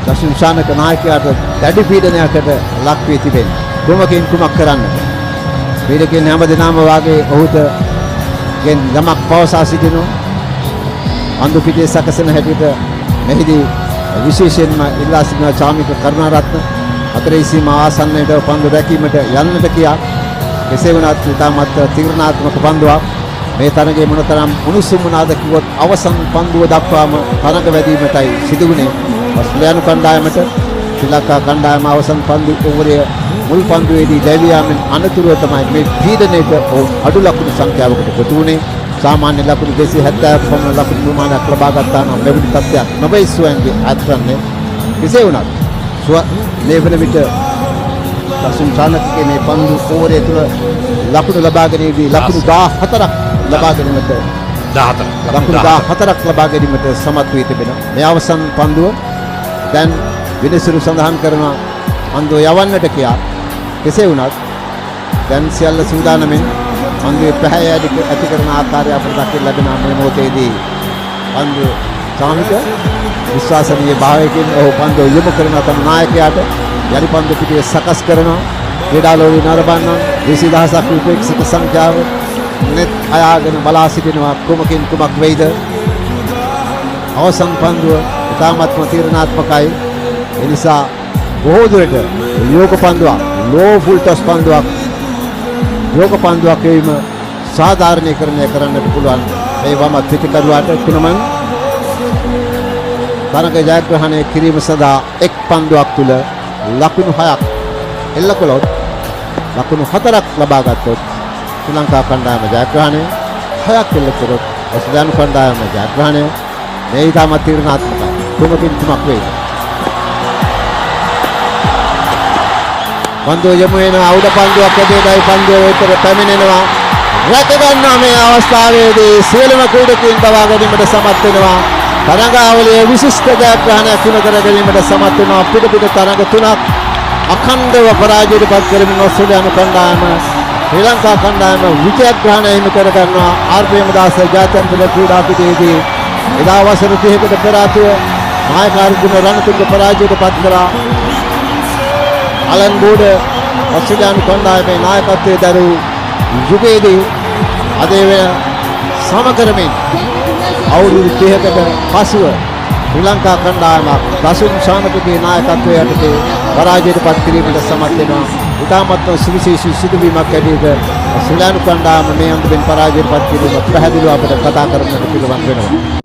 දසුන් ශානක නායකයාට දැඩි පීඩනයකට ලක් වී තිබෙනවා. කුමකින් කුමක් කරන්නද? පීඩකයන් හැමදෙනාම වාගේ ඔහුට ගෙන් යමක් පවසා සිටිනවා. අඳු පිටේ සකසන හැටියට මෙහිදී විශේෂයෙන්ම ඉල්ලා සිටින චාමික කරුණාරත්න අතරේ සීමා ආසන්නයට පන්දු රැකීමට යන්නට කියා. කෙසේ වුණත් ඉතාමත් තීරණාත්මක පන්දුවක්. මේ තරගයේ මොනතරම් උණුසුම් වුණාද කිව්වොත් අවසන් පන්දුව දක්වාම තරග වැඩිවීමටයි සිදු වුණේ. ඔස්ට්‍රේලියානු කණ්ඩායමට ශ්‍රී ලංකා කණ්ඩායම අවසන් පන්දු ඕවරය මුල් පන්දුවේදී දැවී යාමෙන් අනතුරුව තමයි මේ පීඩනයට අඩු ලකුණු සංඛ්‍යාවකට කොටු වුණේ. සාමාන්‍ය ලකුණු 270ක් පමණ ලකුණු ප්‍රමාණයක් ලබා ගත්තා නම් මෙවැනි තත්ත්වයක් නොවේ සුවන්ගේ අත්රන්නේ. කෙසේ වුණත් මේ වන විට දසුන් ශානකගේ මේ පන්දු ඕවරය තුළ ලකුණු ලබා ගැනීමේදී ලකුණු 14ක් ලබා ගැනීමට 14ක් ලබා ගැනීමට සමත් වී තිබෙනවා. මේ අවසන් පන්දුව දැන් විනිසුරු සඳහන් කරනවා පන්දුව යවන්නට කියා. කෙසේ වුණත් දැන් සියල්ල සූදානම්ෙන් පන්දුවේ පැහැය ඇති කරන ආකාරය අපට දකින්න ලැබෙන මේ මොහොතේදී පන්දුව සාමික විශ්වාසනීය භාවයකින් ඔහු පන්දුව යොමු කරන තම නායකයාට යලි පන්දු පිටියේ සකස් කරනවා. ක්‍රීඩාලෝලී නරඹන්නන් 20000ක් විපේක්ෂක සංඛ්‍යාව net අයාගෙන බලා සිටිනවා. කුමකින් කුමක් වෙයිද? අවසන් පන්දුව ඉතාමත්ම තීරණාත්මකයි. ඒ නිසා බොහෝ දුරට යෝග පන්දුවක්, ලෝ ෆුල් ටොස් පන්දුවක්, යෝග පන්දුවක් වීම සාධාරණීකරණය කරන්නට පුළුවන්. මේ වම පිටිකරුවාට කුණමන් තරග ජයග්‍රහණය කිරීම සඳහා එක් පන්දුවක් තුල ලකුණු 6ක් එල්ල කළොත්, ලකුණු 4ක් ලබා ගත්තොත් ශ්‍රී ලංකා කණ්ඩායම ජයග්‍රහණය, 6ක් එල්ල කළොත් ඔස්ට්‍රේලියානු කණ්ඩායම ජයග්‍රහණය. මේ ඉතාමත් තීරණාත්මකයි. කුමකින් කුමක් වෙයිද? පන්දුව යමු වෙනවා. උඩ පන්දුවක් ඇදෙයි පන්දුව වෙතට පැමිණෙනවා. රැක ගන්නවා. මේ අවස්ථාවේදී සියලුම ක්‍රීඩකයන් බවා ගැනීමට සමත් වෙනවා. තරගාවලියේ විශිෂ්ට ජයග්‍රහණයක් හිමි කර ගැනීමට සමත් වෙනවා. පිට තරග තුනක් අඛණ්ඩව පරාජයට පත් කරමින් ඔස්ට්‍රේලියානු කණ්ඩායම ශ්‍රී ලංකා කණ්ඩායම විජයග්‍රහණය හිමි කර ගන්නවා. ආර්.ප්‍රේමදාස ජාත්‍යන්තර ක්‍රීඩා පිටියේදී එදා වසර 30කට පෙර ආතුව නායක අර්ජුන රණතුංග පරාජයට පත් කළා. අලන් බෝඩ ඔස්ට්‍රේලියානු කණ්ඩායමේ නායකත්වයේ දරූ යුගයේදී අද වෙන සමකරමින් අවුරුදු 30කට පසුව ශ්‍රී ලංකා කණ්ඩායම දසුන් ශානකගේ නායකත්වයේ යටතේ පරාජයට පත් කිරීමට සමත් වෙනවා. ඉතාමත්ම සුවිශේෂී සිදුවීමක් ඇටියට ශ්‍රී ලංකා කණ්ඩායම මේ අන්දමින් පරාජයට පත් කිරීම පැහැදිලිව අපිට කතා කරන්නට පිළිවන් වෙනවා.